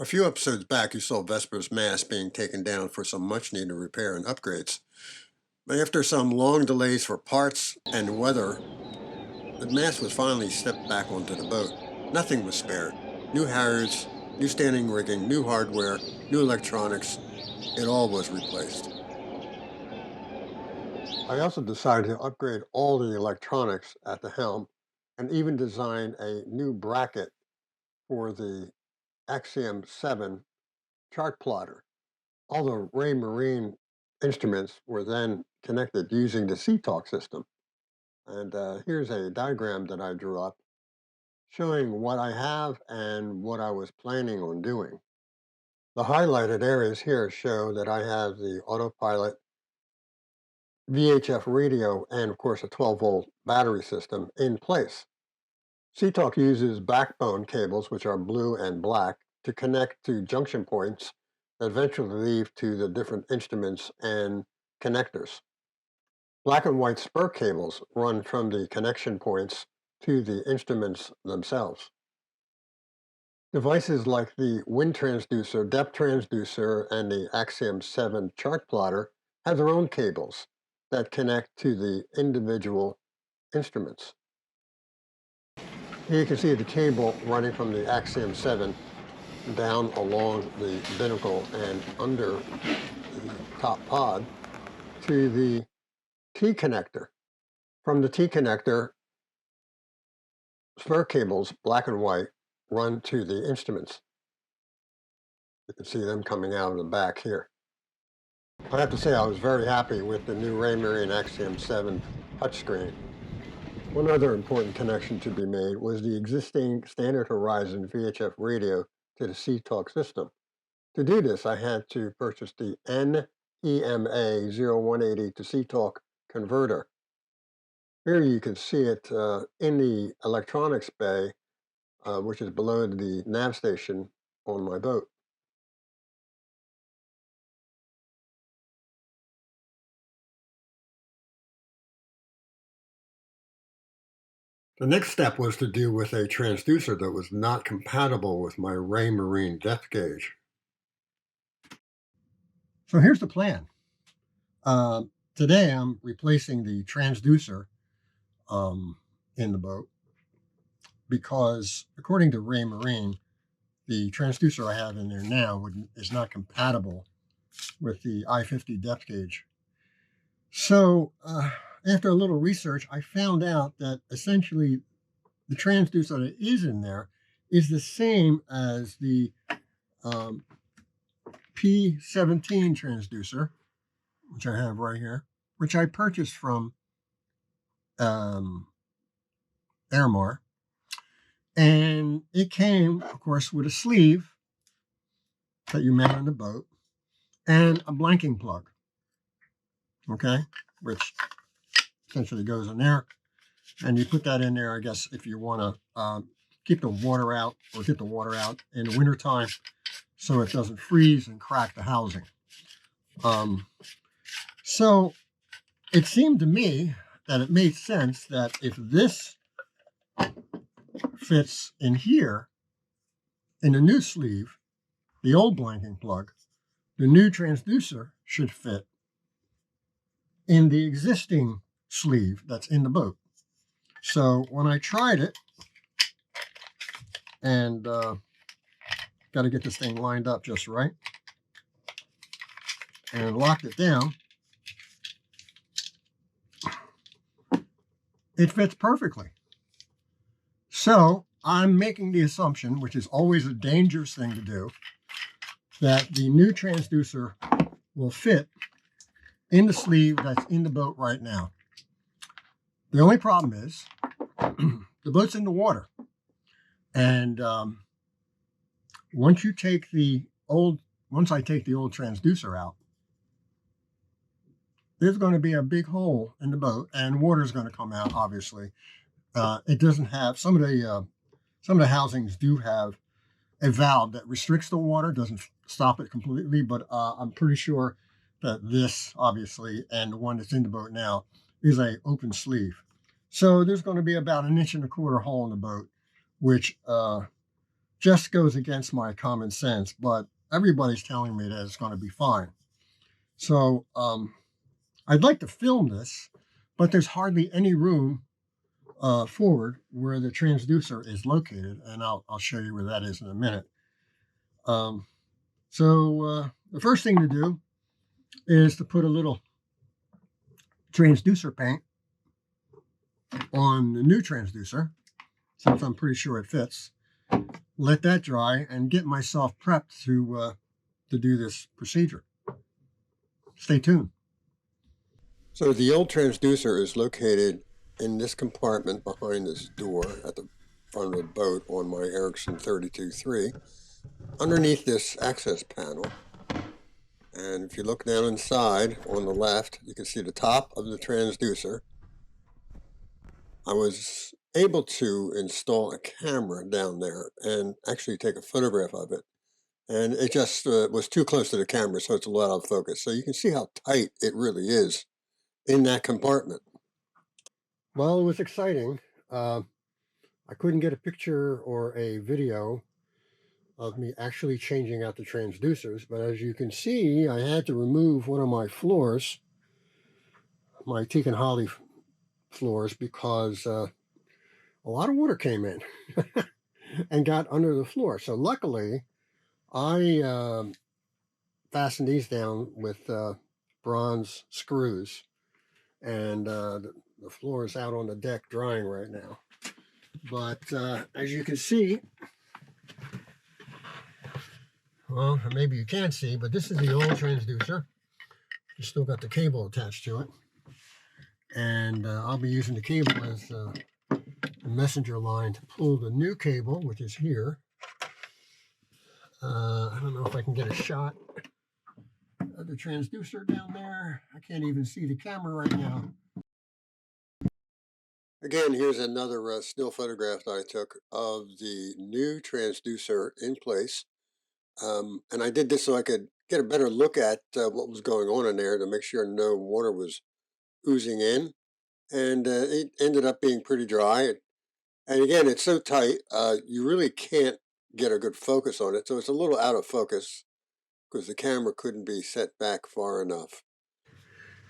A few episodes back, you saw Vesper's mast being taken down for some much-needed repair and upgrades. But after some long delays for parts and weather, the mast was finally stepped back onto the boat. Nothing was spared. New halyards, new standing rigging, new hardware, new electronics. It all was replaced. I also decided to upgrade all the electronics at the helm and even design a new bracket for the Axiom 7 chart plotter. All the Raymarine instruments were then connected using the CTalk system. And here's a diagram that I drew up showing what I have and what I was planning on doing. The highlighted areas here show that I have the autopilot VHF radio and, of course, a 12-volt battery system in place. CTalk uses backbone cables, which are blue and black, to connect to junction points that eventually lead to the different instruments and connectors. Black and white spur cables run from the connection points to the instruments themselves. Devices like the wind transducer, depth transducer, and the Axiom 7 chart plotter have their own cables that connect to the individual instruments. Here you can see the cable running from the Axiom 7 down along the binnacle and under the top pod to the T connector. From the T connector, spur cables, black and white, run to the instruments. You can see them coming out of the back here. I have to say I was very happy with the new Raymarine Axiom 7 touchscreen. One other important connection to be made was the existing Standard Horizon VHF radio to the CTalk system. To do this, I had to purchase the NEMA 0180 to CTalk converter. Here you can see it in the electronics bay, which is below the nav station on my boat. The next step was to deal with a transducer that was not compatible with my Raymarine depth gauge. So here's the plan. Today I'm replacing the transducer in the boat because, according to Raymarine, the transducer I have in there now is not compatible with the I-50 depth gauge. So after a little research, I found out that essentially the transducer that is in there is the same as the P17 transducer, which I have right here, which I purchased from Airmar. And it came, of course, with a sleeve that you mount on the boat and a blanking plug, okay, which essentially goes in there. And you put that in there, I guess, if you want to keep the water out or get the water out in the wintertime so it doesn't freeze and crack the housing. So it seemed to me that it made sense that if this fits in here, in the new sleeve, the old blanking plug, the new transducer should fit in the existing sleeve that's in the boat. So when I tried it, and got to get this thing lined up just right, and locked it down, it fits perfectly. So I'm making the assumption, which is always a dangerous thing to do, that the new transducer will fit in the sleeve that's in the boat right now. The only problem is the boat's in the water. And once I take the old transducer out, there's going to be a big hole in the boat, and water is going to come out. Obviously, it doesn't have some of the housings do have a valve that restricts the water, doesn't stop it completely, but I'm pretty sure that this, obviously, and the one that's in the boat now is a open sleeve. So there's going to be about 1.25 inch hole in the boat, which just goes against my common sense, but everybody's telling me that it's going to be fine. So I'd like to film this, but there's hardly any room forward where the transducer is located, and I'll show you where that is in a minute. So the first thing to do is to put a little transducer paint on the new transducer, since I'm pretty sure it fits. Let that dry and get myself prepped to do this procedure. Stay tuned. So the old transducer is located in this compartment behind this door at the front of the boat on my Ericsson 32.3, underneath this access panel. And if you look down inside on the left, you can see the top of the transducer. I was able to install a camera down there and actually take a photograph of it. And it just was too close to the camera, so it's a lot out of focus. So you can see how tight it really is in that compartment. Well, it was exciting. I couldn't get a picture or a video of me actually changing out the transducers, but as you can see, I had to remove one of my floors, my teak and holly floors, because a lot of water came in and got under the floor. So luckily, I fastened these down with bronze screws, and the floor is out on the deck drying right now. But as you can see, well, maybe you can't see, but this is the old transducer. You still got the cable attached to it. And I'll be using the cable as a messenger line to pull the new cable, which is here. I don't know if I can get a shot of the transducer down there. I can't even see the camera right now. Again, here's another still photograph that I took of the new transducer in place. And I did this so I could get a better look at what was going on in there to make sure no water was oozing in. And it ended up being pretty dry. And again, it's so tight, you really can't get a good focus on it. So it's a little out of focus because the camera couldn't be set back far enough.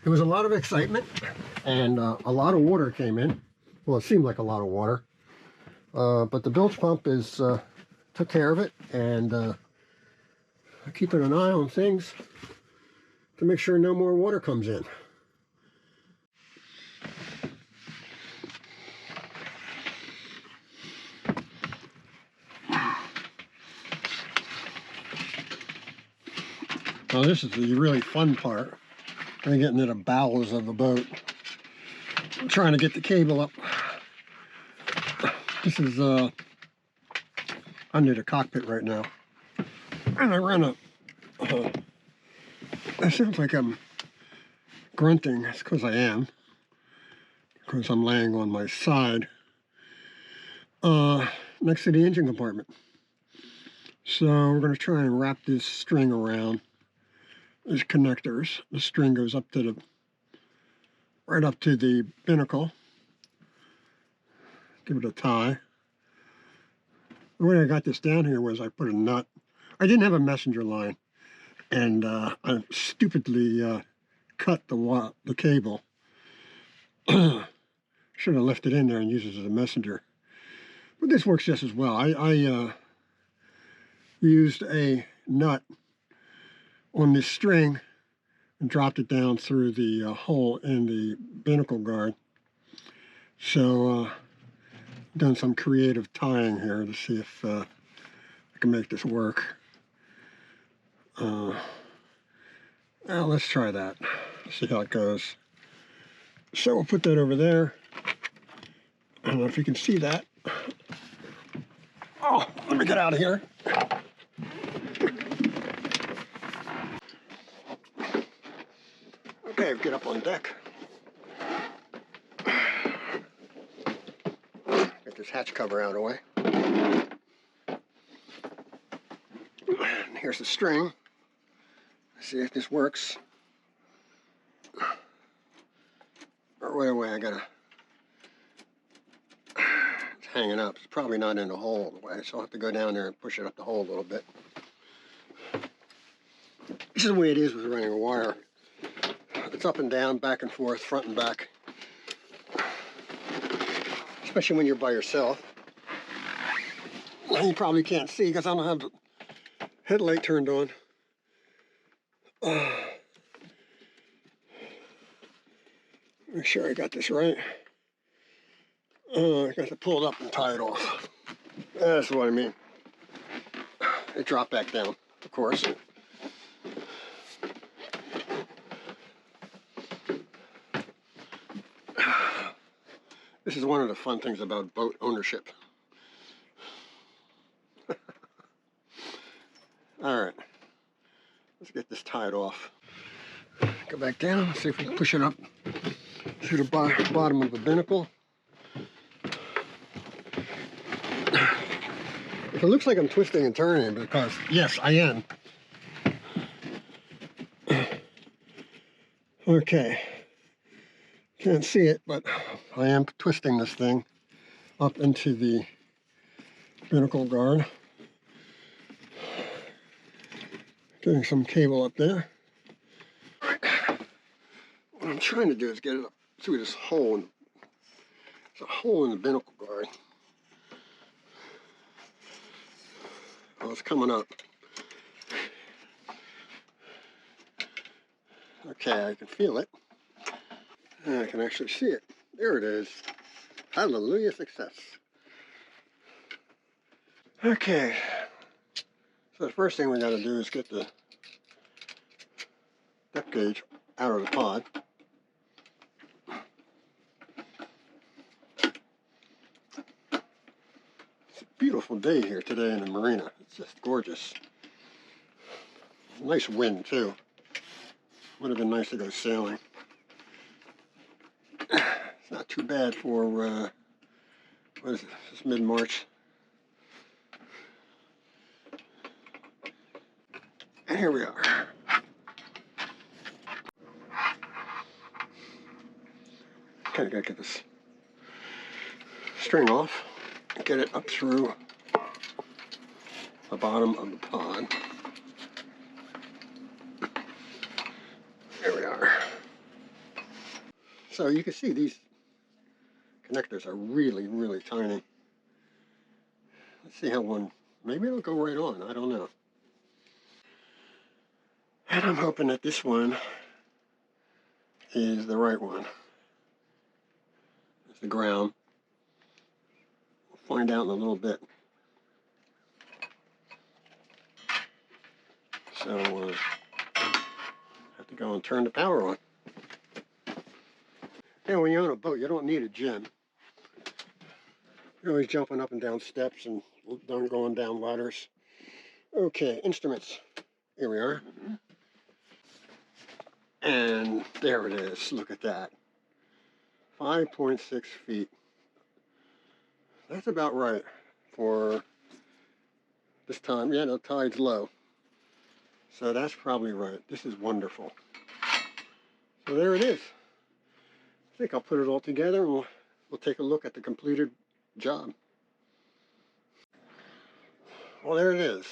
There was a lot of excitement and a lot of water came in. Well, it seemed like a lot of water. But the bilge pump took care of it, and I'm keeping an eye on things to make sure no more water comes in. Well, this is the really fun part. I'm getting to the bowels of the boat. I'm trying to get the cable up. This is under the cockpit right now. And I run it sounds like I'm grunting. It's because I am. Because I'm laying on my side next to the engine compartment. So we're going to try and wrap this string around these connectors. The string goes up to right up to the binnacle. Give it a tie. The way I got this down here was I put a nut. I didn't have a messenger line, and I stupidly cut the cable. Should have left it in there and used it as a messenger. But this works just as well. I used a nut on this string and dropped it down through the hole in the binnacle guard. So done some creative tying here to see if I can make this work. Well, let's try that. See how it goes. So we'll put that over there. I don't know if you can see that. Oh, let me get out of here. Okay, get up on deck. Get this hatch cover out of the way. And here's the string. Let's see if this works. Or wait, I gotta hanging up. It's probably not in the hole all the way, so I'll have to go down there and push it up the hole a little bit. This is the way it is with running a wire. It's up and down, back and forth, front and back. Especially when you're by yourself. You probably can't see because I don't have the headlight turned on. Make sure I got this right. I got to pull it up and tie it off. That's what I mean. It dropped back down, of course. This is one of the fun things about boat ownership. Alright, let's get this tied off. Go back down, see if we can push it up to the bottom of the binnacle. If it looks like I'm twisting and turning, because yes, I am. Okay, can't see it, but I am twisting this thing up into the binnacle guard. Getting some cable up there. What I'm trying to do is get it up through this hole. There's a hole in the binnacle guard. Oh, it's coming up. Okay, I can feel it. And I can actually see it. There it is. Hallelujah, success. Okay. So the first thing we got to do is get the depth gauge out of the pod. It's a beautiful day here today in the marina. It's just gorgeous. Nice wind too. Would have been nice to go sailing. It's not too bad for, what is it, it's mid-March. And here we are. Okay, gotta get this string off and get it up through the bottom of the pod. There we are. So you can see these connectors are really, really tiny. Let's see how one, maybe it'll go right on, I don't know. And I'm hoping that this one is the right one. It's the ground. We'll find out in a little bit. So have to go and turn the power on. And when you're on a boat, you don't need a gym. You're always jumping up and down steps and going down ladders. Okay, instruments. Here we are. And there it is. Look at that. 5.6 feet. That's about right for this time. Yeah, the tide's low. So that's probably right. This is wonderful. So there it is. I think I'll put it all together and we'll take a look at the completed job. Well, there it is.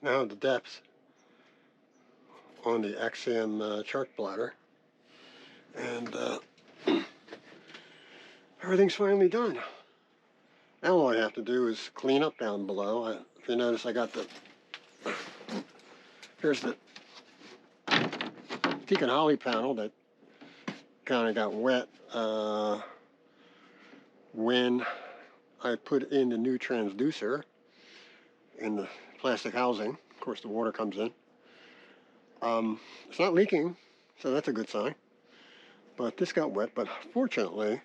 Now the depth on the Axiom chart plotter. And everything's finally done. Now all I have to do is clean up down below. If you notice, I got here's the teak and holly panel that kind of got wet when I put in the new transducer in the plastic housing. Of course, the water comes in. It's not leaking, so that's a good sign. But this got wet, but fortunately,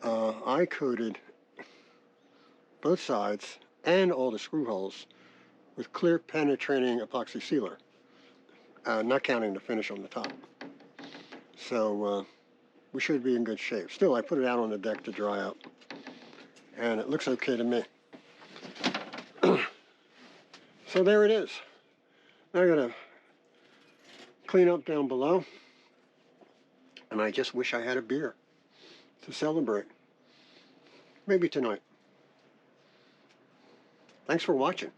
I coated both sides and all the screw holes with clear penetrating epoxy sealer, not counting the finish on the top. So we should be in good shape. Still, I put it out on the deck to dry out, and it looks okay to me. So there it is. Now I gotta clean up down below, and I just wish I had a beer to celebrate. Maybe tonight. Thanks for watching.